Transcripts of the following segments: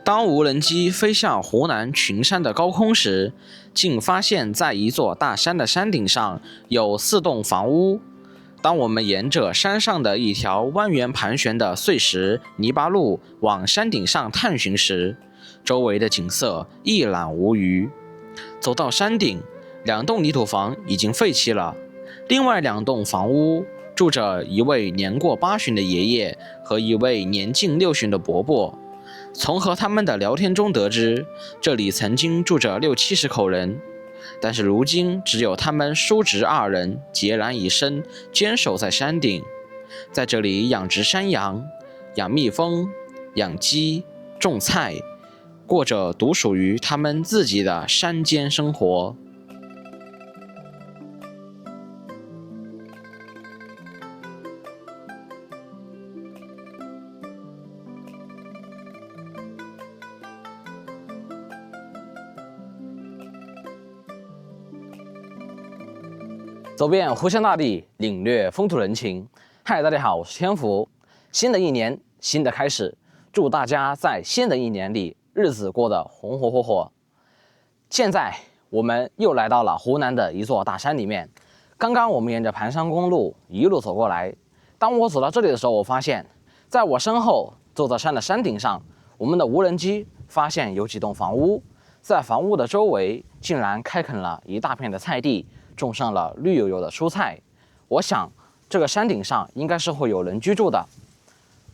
當無人機飛向湖南群山的高空時，竟發現在一座大山的山頂上有4棟房屋。當我們沿着山上的一條蜿蜒盤旋的碎石泥巴路往山頂上探尋時，周圍的景色一覽無餘。走到山頂，2棟泥土房已經廢棄了，另外2棟房屋住着一位年過80的爺爺和一位年近60的伯伯。從和他們的聊天中得知，這裡曾經住着60-70口人，但是如今只有他們叔侄2人孑然一身，堅守在山頂，在這裡養殖山羊、養蜜蜂、養雞、種菜，過着獨屬於他們自己的山間生活。走遍湖湘大地，領略風土人情。嗨，大家好，我是天福。新的一年，新的開始，祝大家在新的一年裡日子過得紅紅火火。現在我們又來到了湖南的一座大山裡面。剛剛我們沿着盤山公路一路走過來，當我走到這裡的時候，我發現在我身後這座山的山頂上，我們的無人機發現有幾棟房屋，在房屋的周圍竟然開墾了一大片的菜地，種上了綠油油的蔬菜。我想這個山頂上應該是会有人居住的。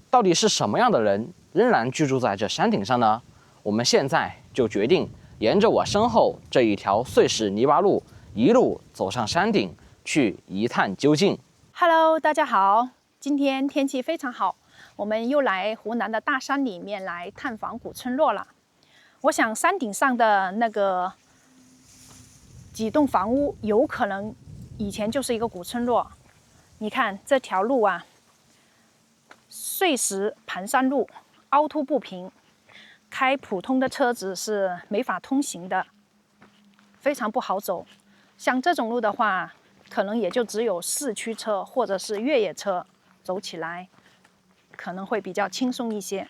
到底是什麼樣的人仍然居住在這山頂上呢？我們現在就決定沿着我身後這一條碎石泥巴路一路走上山頂去一探究竟。Hello， 大家好，今天天氣非常好，我們又來湖南的大山裡面來探訪古村落了。我想山頂上的那個幾棟房屋有可能以前就是一個古村落。你看這條路啊，碎石盘山路，凹凸不平，開普通的車子是沒法通行的，非常不好走。像這種路的話，可能也就只有市區車或者是越野車走起來可能會比較輕鬆一些。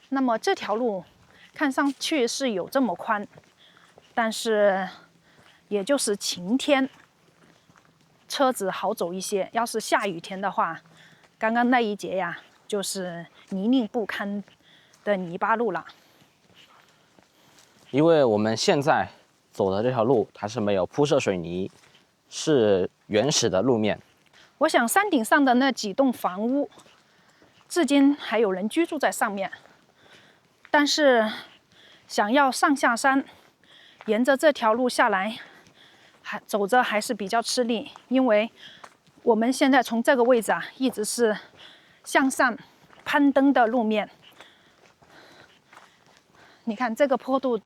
那麼這條路看上去是有這麼寬，但是也就是晴天車子好走一些，要是下雨天的話，剛剛那一節呀就是泥濘不堪的泥巴路了。因為我們現在走的這條路它是沒有鋪設水泥，是原始的路面。我想山頂上的那幾棟房屋至今還有人居住在上面，但是想要上下山沿着這條路下來走着還是比較吃力，因為我们现在从这个位置啊一直是向上攀登的路面。你看这个坡度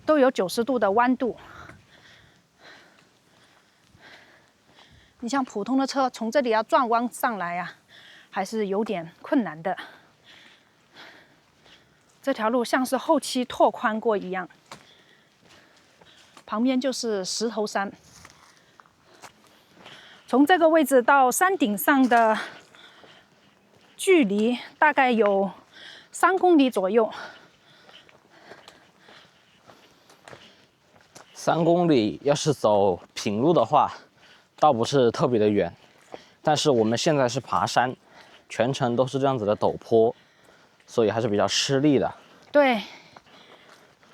都有90度的彎度，你像普通的車從這裡要轉彎上來啊，還是有點困難的。這條路像是後期拓寬過一樣，旁邊就是石頭山。從這個位置到山頂上的距離大概有3公里左右。3公里要是走平路的話，倒不是特別的遠，但是我們現在是爬山，全程都是這樣子的陡坡，所以還是比較吃力的。對，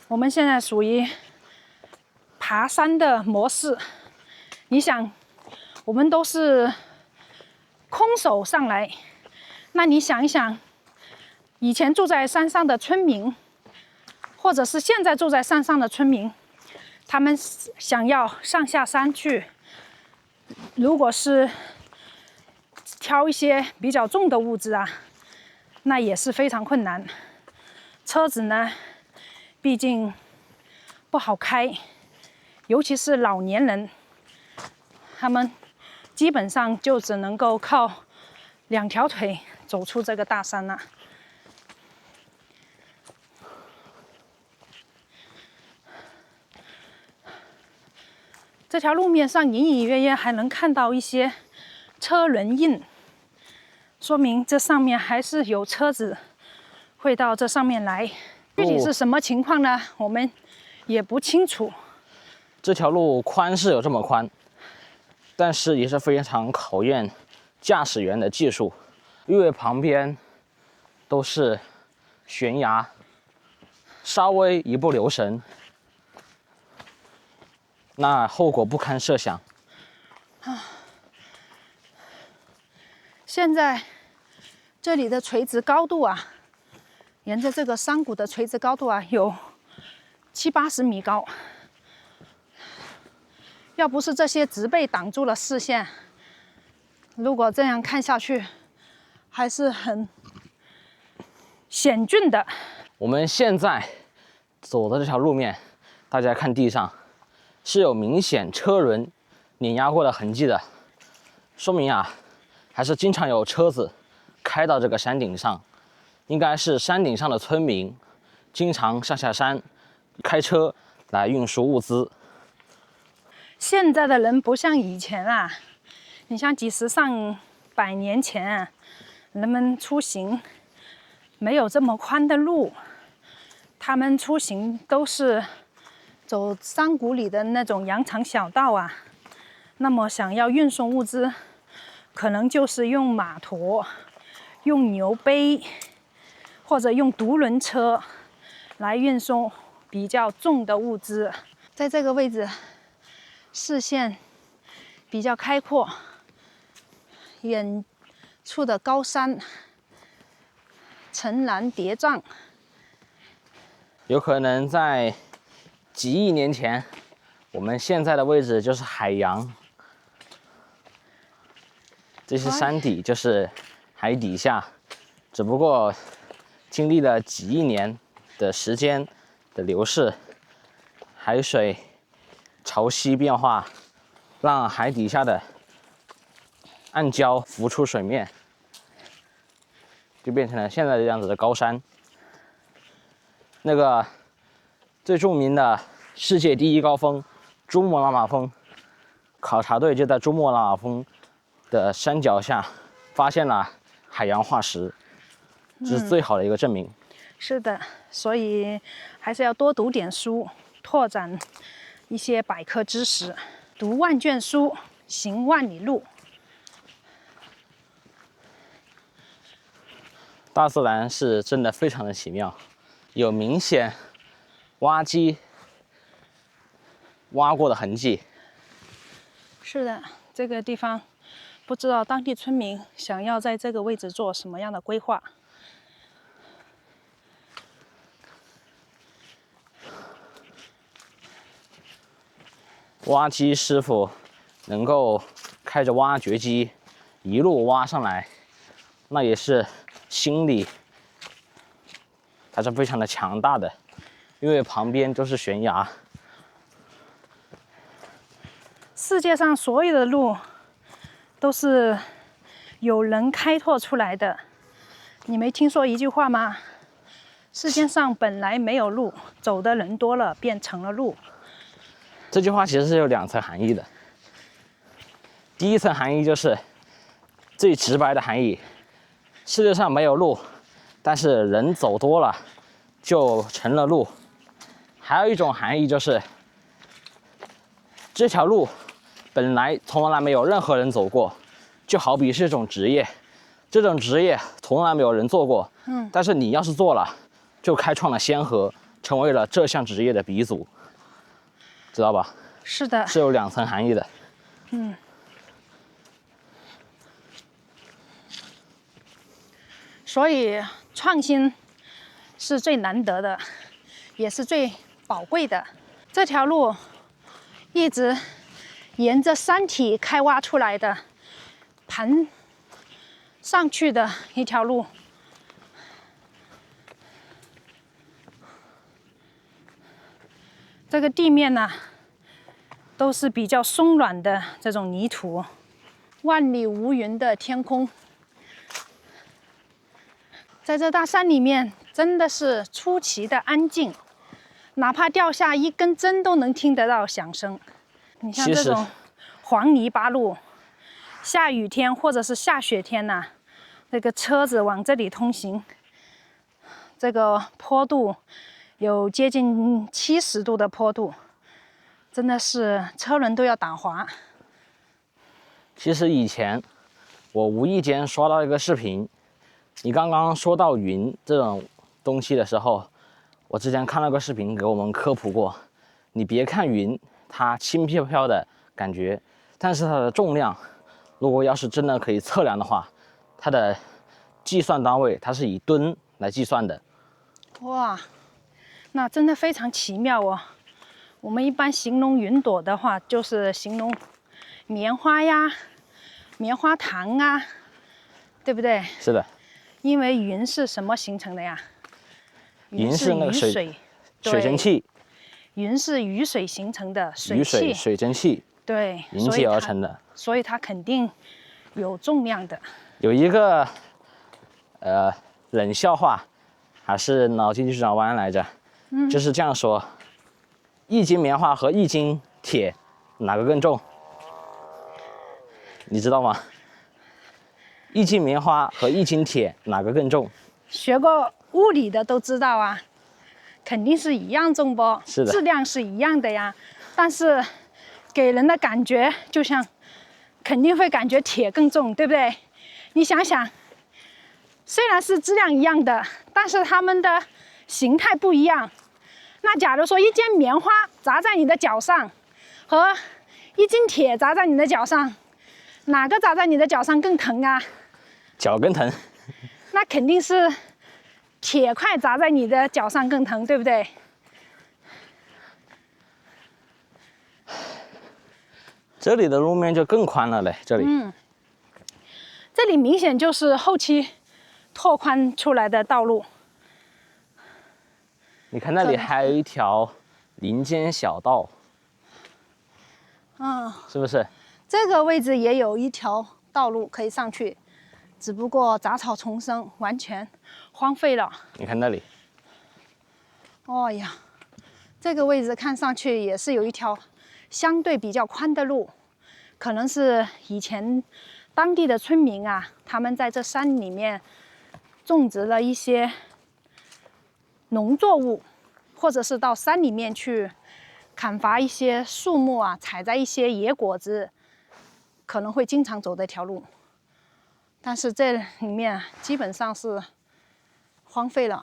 我們現在屬於爬山的模式。你想，我們都是空手上來，那你想一想，以前住在山上的村民，或者是現在住在山上的村民，他們想要上下山去，如果是挑一些比較重的物資啊，那也是非常困難。車子呢，畢竟不好開，尤其是老年人，他們基本上就只能夠靠2條腿走出這個大山了。這條路面上隱隱約約還能看到一些車輪印，說明這上面還是有車子會到這上面來。具體是什麼情況呢？我們也不清楚。這條路寬是有這麼寬，但是也是非常考驗駕駛員的技術，因為旁邊都是懸崖，稍微一不留神，那後果不堪設想。現在這裡的垂直高度啊，沿着這個山谷的垂直高度啊，有70、80米高。要不是這些植被擋住了視線，如果這樣看下去，還是很險峻的。我們現在走的這條路面，大家看地上是有明顯車輪碾壓過的痕跡的，說明啊，還是經常有車子開到這個山頂上，應該是山頂上的村民經常上下山開車來運輸物資。現在的人不像以前啊，你像幾十上百年前啊，人們出行沒有這麼寬的路，他們出行都是走山谷裡的那種羊腸小道啊。那麼想要運送物資，可能就是用馬馱、用牛背，或者用獨輪車來運送比較重的物資。在這個位置，視線比較開闊，遠處的高山層巒疊嶂，有可能在幾億年前，我們現在的位置就是海洋，這些山底就是海底下，只不過經歷了幾億年的時間的流逝，海水潮汐變化，讓海底下的暗礁浮出水面，就变成了現在這樣子的高山。那個最著名的世界第一高峰珠穆朗瑪峰，考察队就在珠穆朗瑪峰的山腳下發現了海洋化石，這是最好的一個證明。是的，所以還是要多讀點書，拓展一些百科知識，讀萬卷書，行萬里路。大自然是真的非常的奇妙，有明顯挖机挖過的痕跡。是的，這個地方不知道當地村民想要在這個位置做什麼樣的規劃。挖機師傅能夠開着挖掘機一路挖上來，那也是心理還是非常的強大的，因為旁邊都是懸崖。世界上所有的路都是有人開拓出來的。你沒聽說一句話嗎？世界上本來沒有路，走的人多了，變成了路。這句話其實是有2層含義的。第一層含義就是最直白的含義，世界上沒有路，但是人走多了就成了路。還有一種含義就是這條路本來從來沒有任何人走過，就好比是一種職業，這種職業從來沒有人做過，但是你要是做了，就開創了先河，成為了這項職業的鼻祖。知道吧？是的，是有2層含義的。所以創新是最難得的，也是最寶貴的。這條路一直沿着山體開挖出來的，盤上去的一條路。這個地面呢，都是比較鬆軟的這種泥土，萬里無雲的天空，在這大山裡面真的是出奇的安靜，哪怕掉下一根針都能聽得到響聲。你像這種黃泥巴路，下雨天或者是下雪天呢，那個車子往這裡通行，這個坡度有接近70度的坡度，真的是車輪都要打滑。其實以前我無意間刷到一個視頻，你剛剛說到雲這種東西的時候，我之前看了個視頻給我們科普過。你別看雲，它輕飄飄的感覺，但是它的重量，如果要是真的可以測量的話，它的計算單位它是以噸來計算的。哇，那真的非常奇妙哦。我們一般形容雲朵的話，就是形容棉花呀、棉花糖啊，对不对？是的。因為雲是什麼形成的呀？雲是那個水蒸氣。雲是雨水形成的水汽，水蒸氣对凝結而成的，所以它肯定有重量的。有一个冷笑话，還是腦筋急轉彎來着，就是這樣說：1斤棉花和1斤鐵，哪個更重？你知道嗎？1斤棉花和1斤鐵，哪個更重？學過物理的都知道啊。肯定是一樣重不？是的，質量是一樣的呀。但是給人的感覺就像，肯定會感覺鐵更重，對不對？你想想，雖然是質量一樣的，但是它們的形態不一樣。那假如說1斤棉花砸在你的腳上，和1斤鐵砸在你的腳上，哪個砸在你的腳上更疼啊？腳更疼。那肯定是。鐵塊砸在你的腳上更疼，對不對？這裡的路面就更寬了嘞，這裡。這裡明顯就是後期拓寬出來的道路。你看那裡還有一條林間小道。是不是？這個位置也有一條道路可以上去，只不過雜草叢生，完全荒廢了。你看那裡。哦呀，這個位置看上去也是有一條相對比較寬的路，可能是以前當地的村民啊，他們在這山裡面種植了一些農作物，或者是到山裡面去砍伐一些樹木啊，採摘一些野果子，可能會經常走這條路。但是這裡面基本上是荒廢了。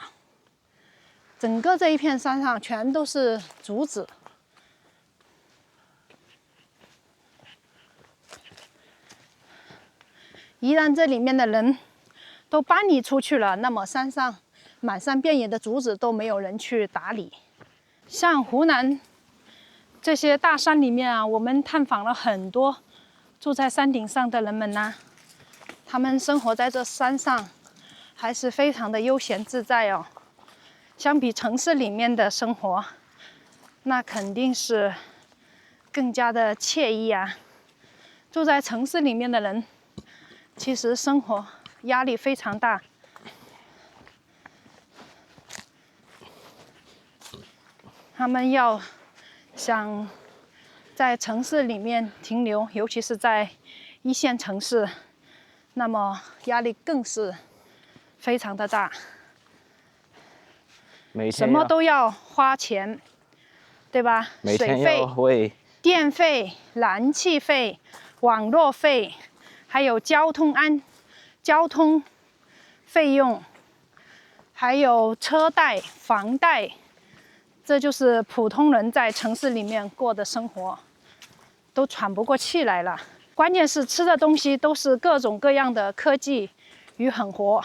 整個這一片山上全都是竹子，一旦這裡面的人都搬離出去了，那麼山上滿山遍野的竹子都沒有人去打理。像湖南這些大山裡面啊，我們探訪了很多住在山頂上的人們吶，他們生活在這山上，還是非常的悠閒自在哦。相比城市裡面的生活，那肯定是更加的愜意啊。住在城市裡面的人，其實生活壓力非常大。他們要想在城市裡面停留，尤其是在一線城市，那麼壓力更是非常的大。什麼都要花錢，對吧？每天要為電費、燃氣費、網絡費，還有交通費用，還有車貸、房貸，這就是普通人在城市裡面過的生活，都喘不過氣來了。關鍵是吃的東西都是各種各樣的科技與狠活。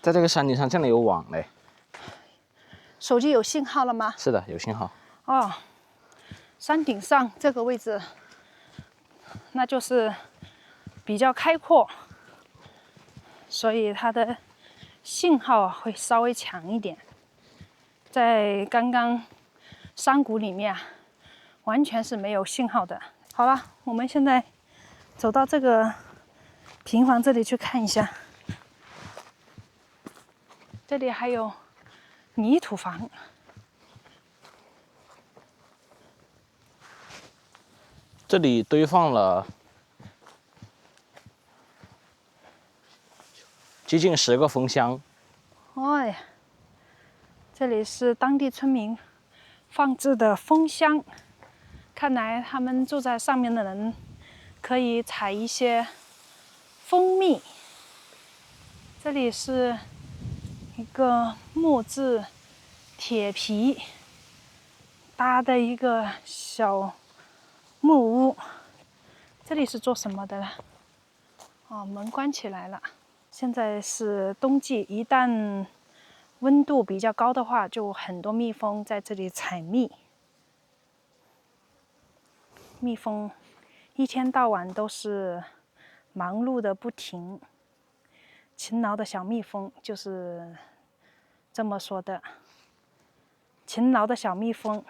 在這個山頂上真的有網嘞。手機有信號了嗎？是的，有信號。哦，山頂上這個位置，那就是比較開闊，所以它的信號會稍微強一點。在剛剛山谷裡面，完全是沒有信號的。好了，我們現在走到這個平房這裡去看一下，這裡還有泥土房，這裡堆放了接近10個蜂箱。哎呀，这里是当地村民放置的蜂箱，看来他们住在上面的人可以採一些蜂蜜。這裡是一個木質鐵皮搭的一個小木屋。這裡是做什麼的呢？哦，門關起來了。現在是冬季，一旦溫度比較高的話，就很多蜜蜂在這裡採蜜。蜜蜂一天到晚都是忙碌的不停，勤勞的小蜜蜂就是這麼說的。勤勞的小蜜蜂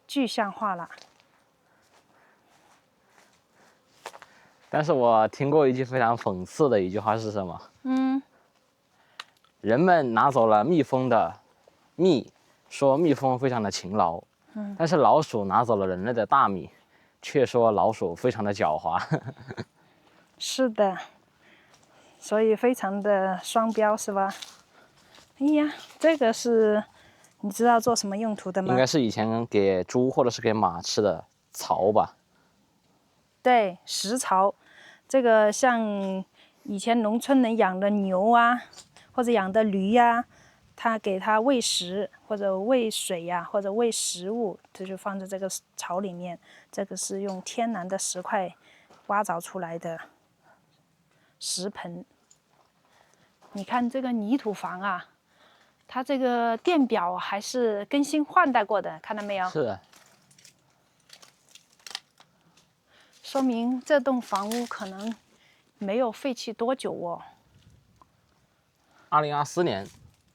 具象化了。但是我聽過一句非常諷刺的一句話是什麼？人們拿走了蜜蜂的蜜，說蜜蜂非常的勤勞。但是老鼠拿走了人類的大米，卻說老鼠非常的狡猾。是的，所以非常的雙標，是吧？哎呀，這個是你知道做什麼用途的嗎？應該是以前給豬或者是給馬吃的草吧。對，食槽。這個像以前農村人養的牛啊，或者養的驢呀，他給它餵食或者餵水呀，或者餵食物，這就放在這個槽裡面。這個是用天然的石塊挖鑿出來的石盆。你看這個泥土房啊，它這個電表還是更新換代過的，看到沒有？是。說明這棟房屋可能沒有廢棄多久哦。2024年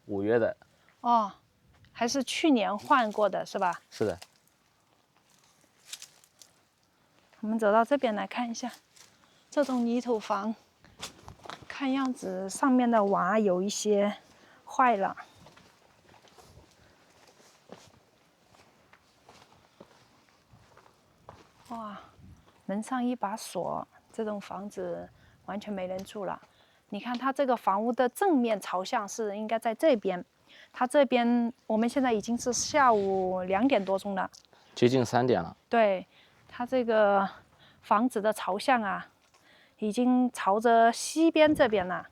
5月的。哦，還是去年換過的是吧？是的。我們走到這邊來看一下，這棟泥土房，看樣子上面的瓦有一些壞了。哇！門上一把鎖，這棟房子完全沒人住了。你看，它這個房屋的正面朝向是應該在這邊。它這邊，我們現在已經是下午2點多鐘了，接近3點了。對，它這個房子的朝向啊，已經朝着西邊這邊了，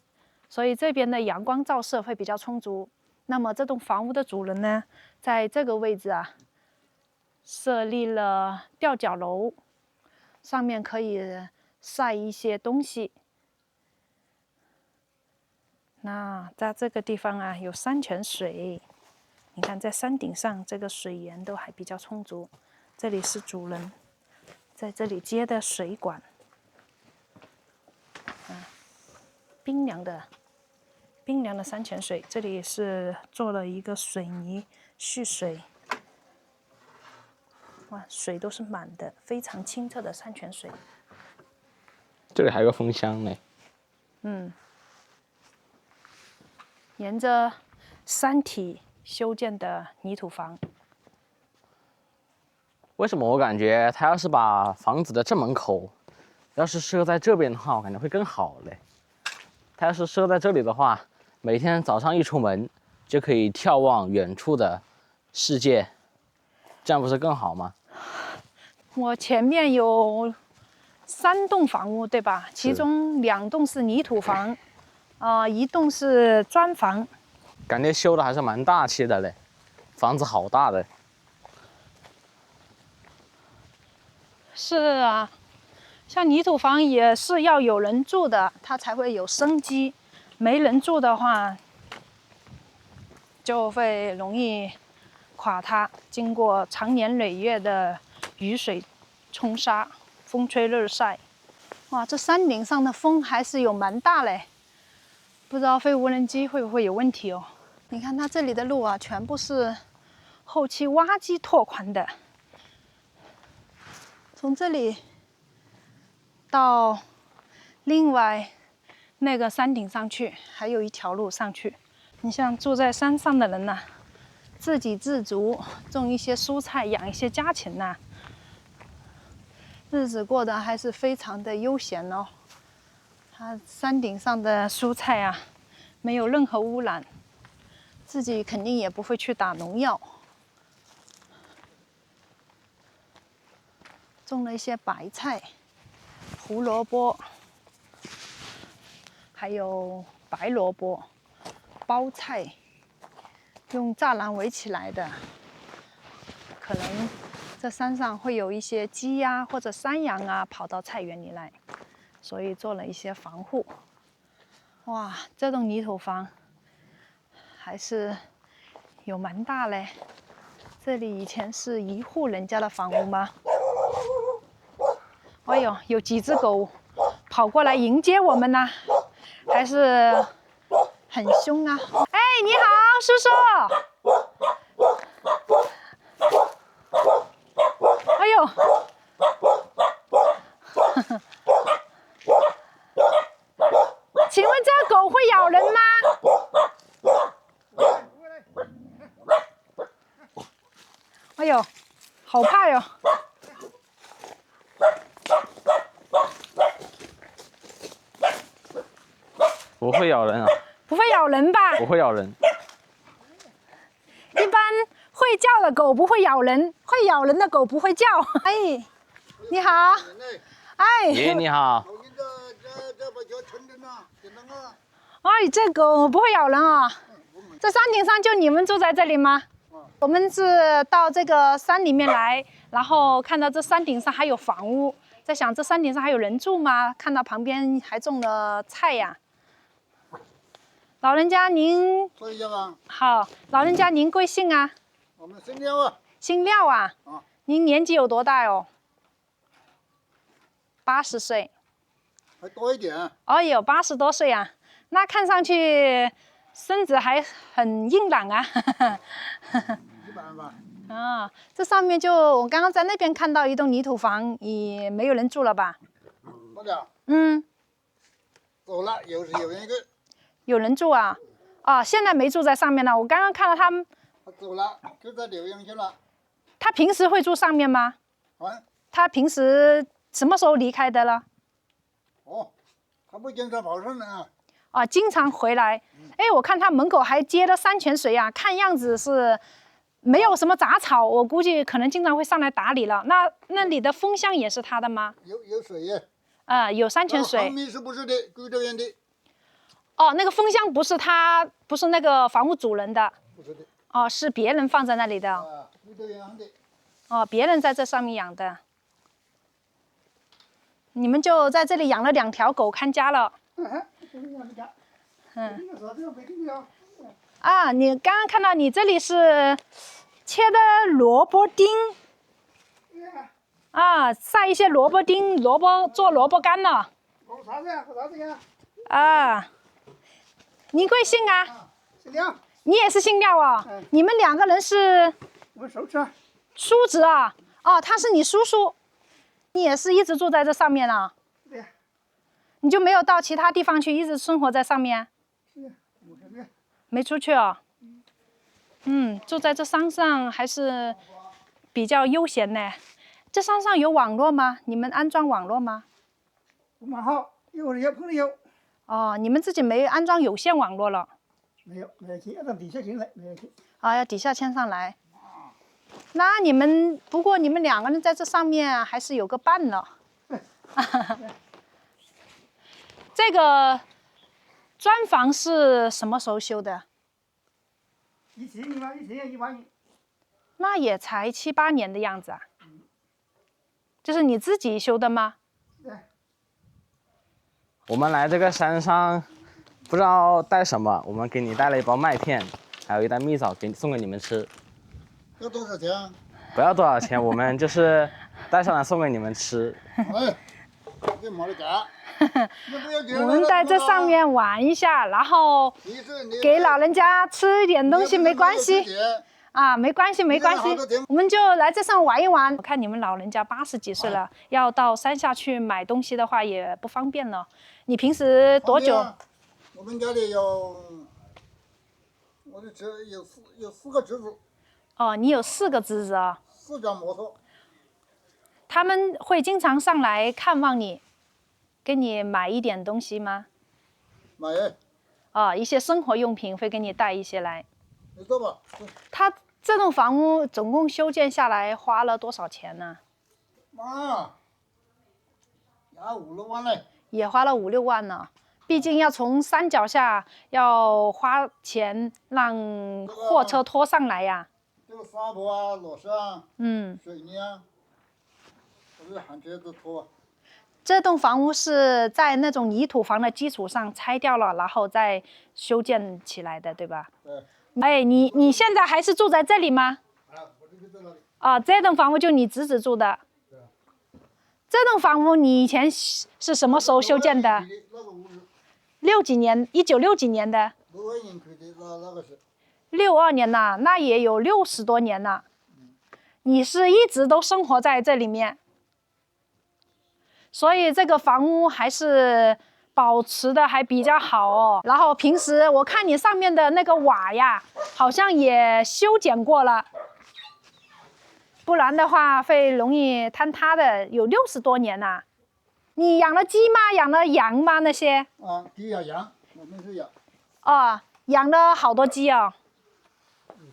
所以這邊的陽光照射會比較充足。那麼這棟房屋的主人呢，在這個位置啊，設立了吊腳樓。上面可以曬一些東西。那在這個地方啊，有山泉水。你看，在山頂上，這個水源都還比較充足。這裡是主人在這裡接的水管。冰涼的山泉水。這裡是做了一個水泥蓄水。哇，水都是滿的，非常清澈的山泉水。這裡還有個蜂箱呢。沿着山體修建的泥土房。為什麼我感覺他要是把房子的正門口，要是設在這邊的話，我感覺會更好嘞。他要是設在這裡的話，每天早上一出門就可以眺望遠處的世界。這樣不是更好嗎？我前面有3棟房屋，對吧？其中2棟是泥土房，一棟是磚房。感覺修的還是蠻大氣的嘞，房子好大的。是啊，像泥土房也是要有人住的，它才會有生機。沒人住的話，就會容易垮塌，經過長年累月的雨水沖刷、風吹日曬。哇，這山頂上的風還是有蠻大嘞，不知道飛無人機會不會有問題哦。你看它這裡的路啊，全部是後期挖機拓寬的，從這裡到另外那個山頂上去，還有一條路上去。你像住在山上的人吶，自給自足，種一些蔬菜，養一些家禽吶，日子過得還是非常的悠閒哦。它山頂上的蔬菜啊，沒有任何污染，自己肯定也不會去打農藥。種了一些白菜、胡蘿蔔，還有白蘿蔔、包菜，用柵欄圍起來的。可能這山上會有一些雞呀或者山羊啊跑到菜園裡來，所以做了一些防護。哇，這棟泥土房還是有蠻大嘞。這裡以前是一戶人家的房屋嗎？哎呦，有幾隻狗跑過來迎接我們呢，還是很凶啊！哎，你好，叔叔。哎呦，請問這個狗會咬人嗎？哎呦，好怕喲！不會咬人啊？不會咬人吧？不會咬人。一般會叫的狗不會咬人，會咬人的狗不會叫。哎，你好。哎，爺爺你好。哎，這狗不會咬人啊。這山頂上就你們住在這裡嗎？我們是到這個山裡面來，然後看到這山頂上還有房屋，在想這山頂上還有人住嗎？看到旁邊還種了菜呀。老人家您说一下吧。好，老人家您貴姓啊？我們姓廖啊。姓廖啊？啊。您年紀有多大哦？80歲。還多一點。哦，有80多歲啊，那看上去身子還很硬朗啊。一般吧。啊，這上面就我剛剛在那邊看到一棟泥土房，也沒有人住了吧？沒了。嗯。走了，有人一個。有人住啊？啊，現在沒住在上面了。我剛剛看到他們。他走了，就在留營去了。他平時會住上面嗎？啊。他平時什麼時候離開的了？哦，他不經常跑上來啊。啊，經常回來。哎，我看他門口還接了山泉水啊，看樣子是沒有什麼雜草，我估計可能經常會上來打理了。那裡的風箱也是他的嗎？有水耶。啊，有山泉水。航秘是不是的？歸這邊的。哦，那個風箱不是他，不是那個房屋主人的。不是的。哦，是別人放在那裡的。啊，歸這邊的。哦，別人在這上面養的。你們就在這裡養了2條狗看家了。啊，你剛剛看到你這裡是切的蘿蔔丁。啊，曬一些蘿蔔丁，做蘿蔔乾了。啊，您貴姓啊？姓廖。你也是姓廖啊？你們2個人是？我叔侄。叔侄啊？哦，他是你叔叔，你也是一直住在這上面啊？對。你就沒有到其他地方去，一直生活在上面？沒出去啊？嗯，住在這山上還是比較悠閒呢。這山上有網絡嗎？你們安裝網絡嗎？不蠻好，有朋友。哦，你們自己沒安裝有線網絡了？沒有去，要到底下牽來，沒有去。啊，要底下牽上來。那你們不過你們2個人在這上面還是有個伴了。這個磚房是什麼時候修的？17年吧，17年、18年。那也才7、8年的樣子啊。就是你自己修的嗎？對。我們來這個山上，不知道帶什麼，我們給你帶了一包麥片，還有一袋蜜棗，送給你們吃。要多少錢？不要多少錢，我們就是帶上來送給你們吃。哎，這沒得幹。我們在這上面玩一下，然後給老人家吃一點東西，沒關係。啊，沒關係，沒關係，我們就來這上玩一玩。我看你們老人家80幾歲了，要到山下去買東西的話也不方便了。你平時多久？我們家裡我的車有4個侄子。哦，你有4個侄子啊？4輛摩托。他們會經常上來看望你。給你買一點東西嗎？買。一些生活用品會給你帶一些來。你坐吧。他這棟房屋總共修建下來花了多少錢呢？媽，也5、6萬嘞。也花了5、6萬呢。畢竟要從山腳下要花錢讓貨車拖上來呀。這個沙坡啊，裸石啊，水泥啊，都是喊車子拖。這棟房屋是在那種泥土房的基礎上拆掉了，然後再修建起來的，對吧？對。哎，你現在還是住在這裡嗎？我就在那裡。這棟房屋就你侄子住的。对。這棟房屋你以前是什麼時候修建的？1960幾年的。62年開的，那個是。62年了，那也有60多年了。你是一直都生活在這裡面，所以這個房屋還是保持的還比較好哦。然後平時我看你上面的那個瓦呀，好像也修剪過了，不然的話會容易坍塌的。有60多年了。你養了雞嗎？養了羊嗎？那些？雞呀羊，我們是養。養了好多雞哦。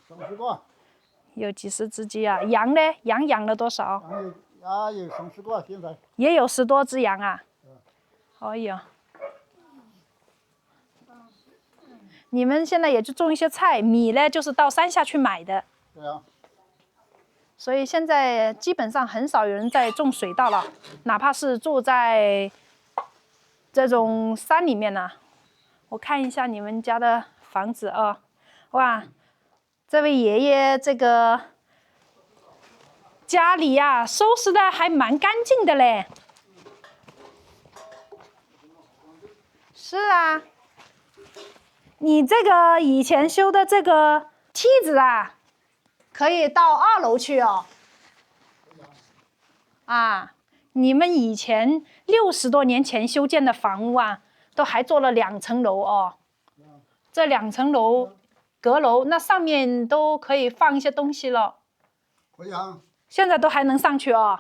30個。有幾十隻雞啊？羊呢？羊養了多少？有30個，現在。也有10多隻羊啊。哎呦。你們現在也就種一些菜，米呢就是到山下去買的。對啊。所以現在基本上很少有人在種水稻了，哪怕是住在這種山裡面呢。我看一下你們家的房子啊，哇，這位爺爺這個家裡呀，收拾的還蠻乾淨的嘞。是啊，你這個以前修的這個梯子啊，可以到2樓去哦。你們以前60多年前修建的房屋啊，都還做了2層樓哦。這2層樓閣樓，那上面都可以放一些東西了。可以啊。現在都還能上去哦。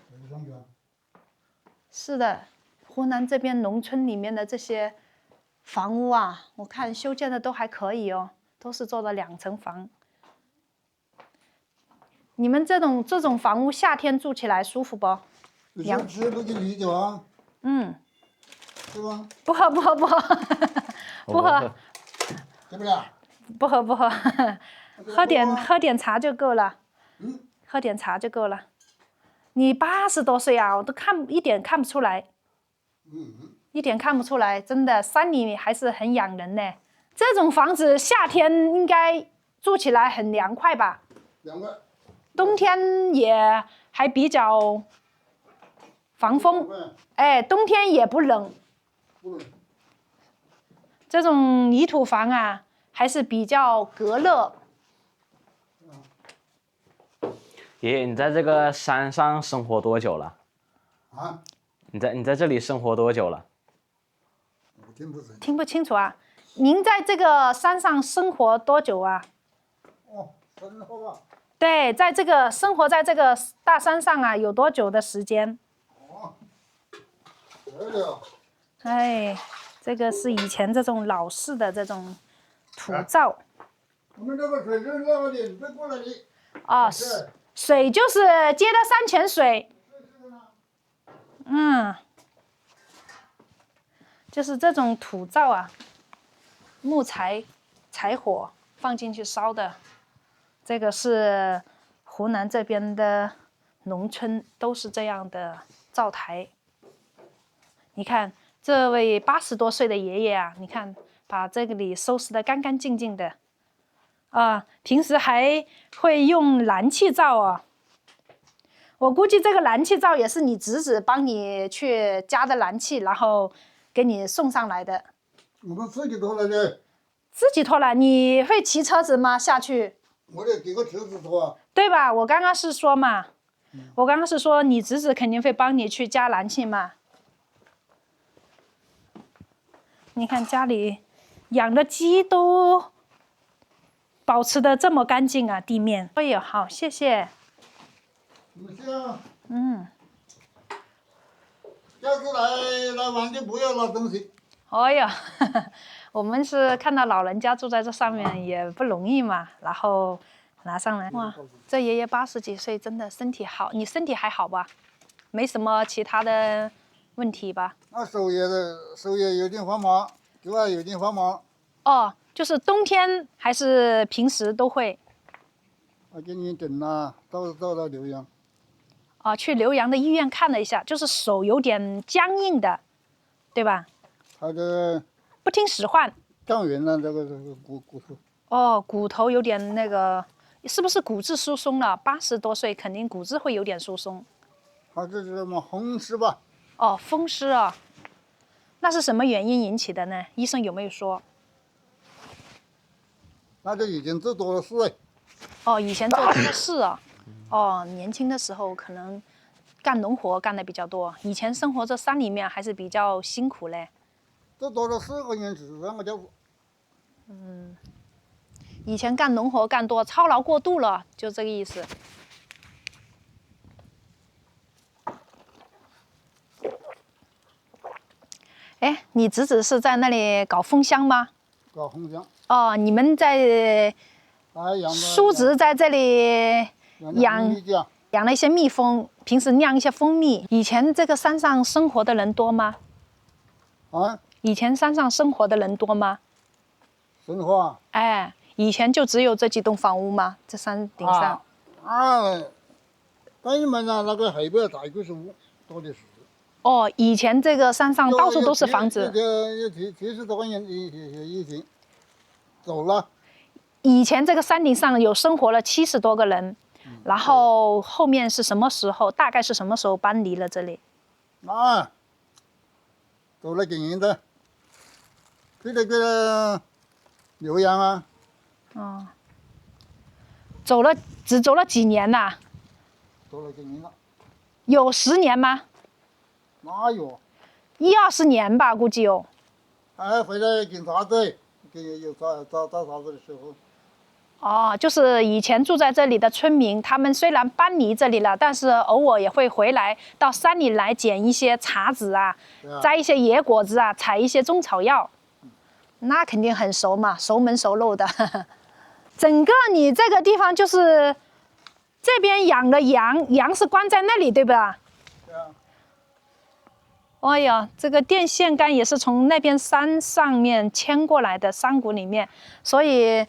可以上去啊。是的，湖南這邊農村裡面的這些房屋啊，我看修建的都還可以哦，都是做了2層房。你們這種房屋夏天住起來舒服不？吃不进啤酒啊？是吧？不喝。不喝。对不了。不喝，喝點茶就夠了。喝點茶就夠了。你80多歲啊，我都一點看不出來。一點看不出來，真的，山裡還是很養人呢。這種房子夏天應該住起來很涼快吧？涼快。冬天也還比較防風，冬天也不冷。不冷。這種泥土房啊，還是比較隔熱。爺爺，你在這個山上生活多久了？你在這裡生活多久了？我聽不清楚啊。您在這個山上生活多久啊？生活吧。對，生活在這個大山上啊，有多久的時間？這個是以前這種老式的這種土灶。我們這個水是那個的，再過來的。水就是接的山泉水。就是這種土灶啊，木材、柴火放進去燒的。這個是湖南這邊的農村都是這樣的灶台。你看這位80多歲的爺爺啊，你看把這裡收拾得乾乾淨淨的。平時還會用燃氣灶啊。我估計這個燃氣灶也是你侄子幫你去加的燃氣，然後給你送上來的。我們自己拖來的。自己拖来？你會騎車子嗎？下去？我得給個侄子拖。對吧？我剛剛是說嘛，我剛剛是說你侄子肯定會幫你去加燃氣嘛。你看家裡養的雞都保持得這麼乾淨啊，地面。哎呦，好，謝謝。下次來玩就不要拿東西。哎呀，我們是看到老人家住在這上面也不容易嘛，然後拿上來。哇，這爺爺80幾歲，真的身體好。你身體還好吧？沒什麼其他的問題吧？那手也有點發麻，腳還有點發麻。哦，就是冬天還是平時都會？我給你整了，到了浏陽。哦，去浏陽的醫院看了一下，就是手有點僵硬的，對吧？他的不聽使喚。脹圓了，這個骨頭。哦，骨頭有點那個，是不是骨質疏鬆了？80多歲肯定骨質會有點疏鬆。他這是什麼風濕吧？哦，風濕啊，那是什麼原因引起的呢？醫生有沒有說？那就以前做多了事。哦，以前做多了事啊。哦，年輕的時候可能幹農活幹的比較多，以前生活在山裡面還是比較辛苦嘞。做多了4個年次，3個家伙。以前幹農活幹多，操勞過度了，就這個意思。哎，你侄子是在那裡搞蜂箱嗎？搞蜂箱。哦，你們在叔侄在這裡養了一些蜜蜂，平時釀一些蜂蜜。以前這個山上生活的人多嗎？啊？以前山上生活的人多嗎？生活？哎，以前就只有這幾棟房屋嗎？這山頂上？根本上那個後邊大就是屋，多的是。哦，以前這個山上到處都是房子。有70多個人以前走了。以前這個山頂上有生活了70多個人，然後後面是什麼時候？大概是什麼時候搬離了這裡？走了幾年的，去那個瀏陽啊。哦，只走了幾年吶？走了幾年了？有10年嗎？哪有？20年吧，估計有。還回來檢查隊，有找啥子的時候。哦，就是以前住在這裡的村民，他們雖然搬離這裡了，但是偶爾也會回來到山裡來撿一些茶籽啊，摘一些野果子啊，採一些中草藥，那肯定很熟嘛，熟門熟路的。整個你這個地方就是這邊養的羊，羊是關在那裡，對吧？對啊。哎呀，這個電線桿也是從那邊山上面牽過來的，山谷裡面，所以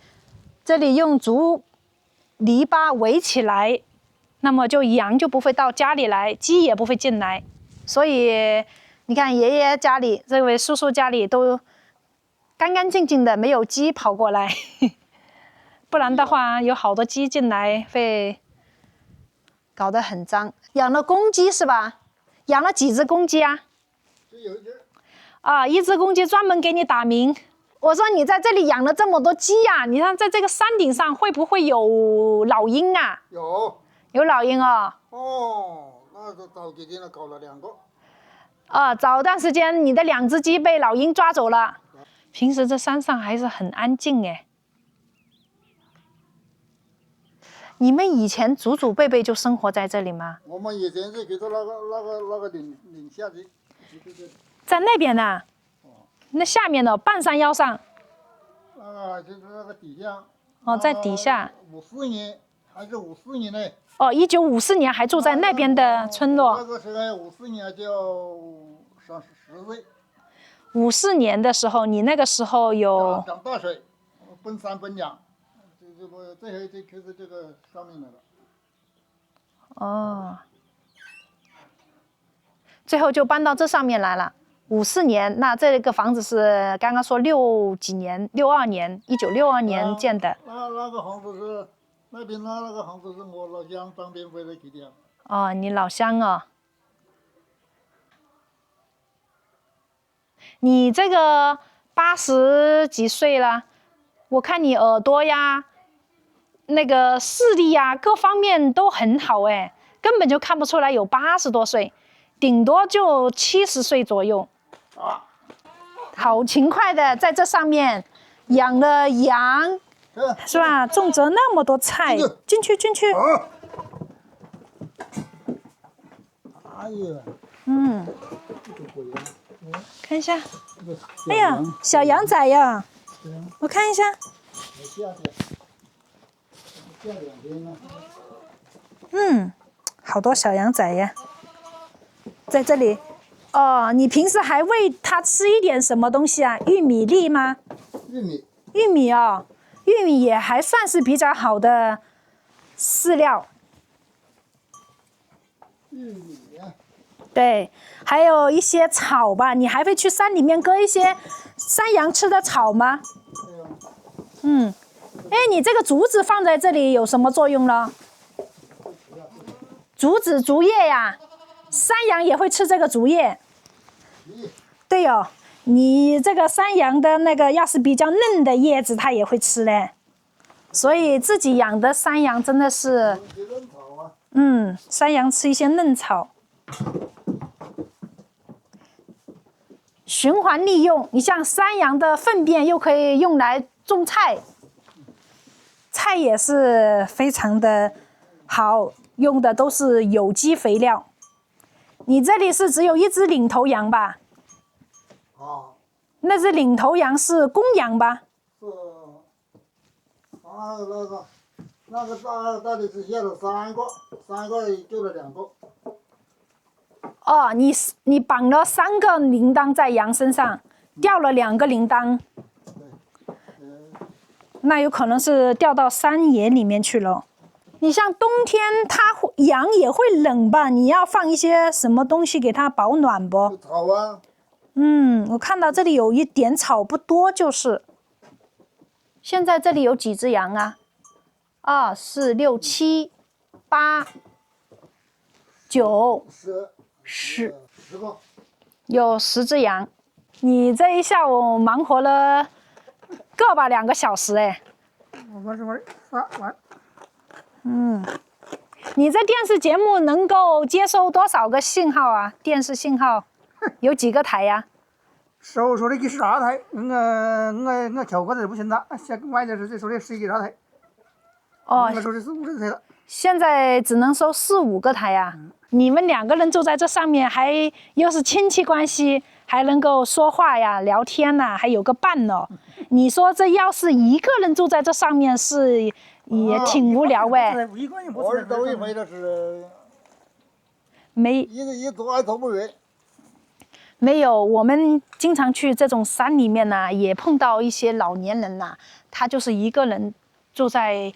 這裡用竹籬笆圍起來，那麼羊就不會到家裡來，雞也不會進來。所以你看爺爺家裡，這位叔叔家裡都乾乾淨淨的，沒有雞跑過來。不然的話，有好多雞進來會搞得很髒。養了公雞是吧？養了幾隻公雞啊？有一隻。啊，一隻公雞專門給你打鳴。我說你在這裡養了這麼多雞呀，你看在這個山頂上會不會有老鷹啊？有老鷹啊。哦，那就早幾天了，搞了2個。啊，早段時間你的2隻雞被老鷹抓走了。平時這山上還是很安靜哎。你們以前祖祖輩輩就生活在這裡嗎？我們以前是住那個嶺下的。在那邊呢？那下面的半山腰上。就是那個底下。哦，在底下。54年還是54年呢？哦，1954年還住在那邊的村落。那個時候54年就10歲。54年的時候，你那個時候有。涨大水，奔山奔兩，最後就去這個上面來了。哦。最後就搬到這上面來了。54年，那這個房子是剛剛說62年，1962年建的。那個房子是那邊那個房子是我老鄉當兵回來去的。哦，你老鄉哦。你這個80幾歲了，我看你耳朵呀、那個視力呀各方面都很好哎，根本就看不出來有80多歲，頂多就70歲左右。好勤快的在這上面養了羊，是吧？種植那麼多菜，進去。哎呀，嗯，看一下，哎呀，小羊崽呀，我看一下。嗯，好多小羊崽呀，在这里。哦，你平时还喂它吃一点什麼東西啊？玉米粒嗎？玉米哦，玉米也還算是比較好的飼料。玉米呀。對，還有一些草吧。你還會去山裡面割一些山羊吃的草嗎？嗯，哎，你這個竹子放在這裡有什麼作用呢？竹子、竹葉呀，山羊也會吃這個竹葉。對哦，你這個山羊的那個要是比較嫩的葉子，它也會吃嘞。所以自己養的山羊真的是，山羊吃一些嫩草。循環利用，你像山羊的糞便又可以用來種菜，菜也是非常的好，用的都是有機肥料。你這裡是只有一隻領頭羊吧？啊，那隻領頭羊是公羊吧？是，那個大的是下了3個救了2個。哦，你綁了3個鈴鐺在羊身上，掉了2個鈴鐺，那有可能是掉到山野裡面去了。你像冬天，羊也會冷吧？你要放一些什麼東西給它保暖不？草啊。我看到這裡有一點草，不多就是。現在這裡有幾隻羊啊？2、4、6、7、8、9、10個，有10隻羊。你這一下午忙活了個把2個小時哎。你這電視節目能夠接收多少個信號啊？電視信號有幾個台呀？少說的12台，我調過的不行了，外頭是說的11個台。哦，我說的是5個台了。現在只能收4、5個台呀。你們2個人住在這上面，還又是親戚關係，還能夠說話呀、聊天吶，還有個伴呢。你說這要是一個人住在這上面是也挺無聊哎。我是走一回的是，沒一走還走不遠。沒有，我們經常去這種山裡面呢，也碰到一些老年人吶，他就是一個人住在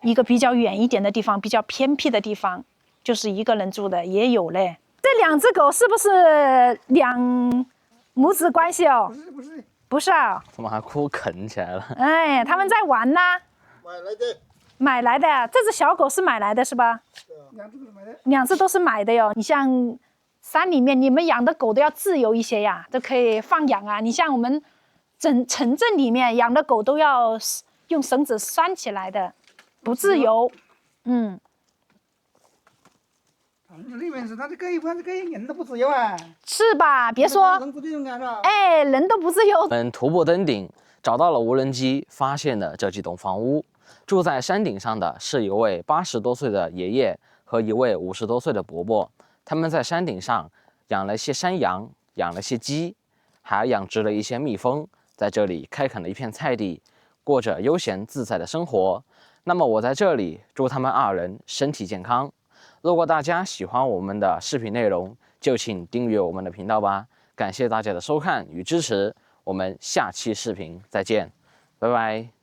一個比較遠一點的地方，比較偏僻的地方，就是一個人住的也有嘞。這2隻狗是不是兩母子關係哦？不是啊。怎麼還哭啃起來了？哎，他們在玩呢。買來的，這隻小狗是買來的是吧？2隻都是買的喲。你像山裡面你們養的狗都要自由一些呀，都可以放養啊。你像我們城鎮裡面養的狗都要用繩子拴起來的，不自由。裡面是他這個一般這個人都不自由啊。是吧？別說，哎，人都不自由。我們徒步登頂，找到了無人機，發現了這幾棟房屋。住在山頂上的是一位80多歲的爺爺和一位50多歲的伯伯。他們在山頂上養了些山羊，養了些雞，還養殖了一些蜜蜂，在這裡開墾了一片菜地，過着悠閒自在的生活。那麼我在這裡祝他們2人身體健康。如果大家喜歡我們的視頻內容，就請訂閱我們的頻道吧。感謝大家的收看與支持，我們下期視頻再見，拜拜。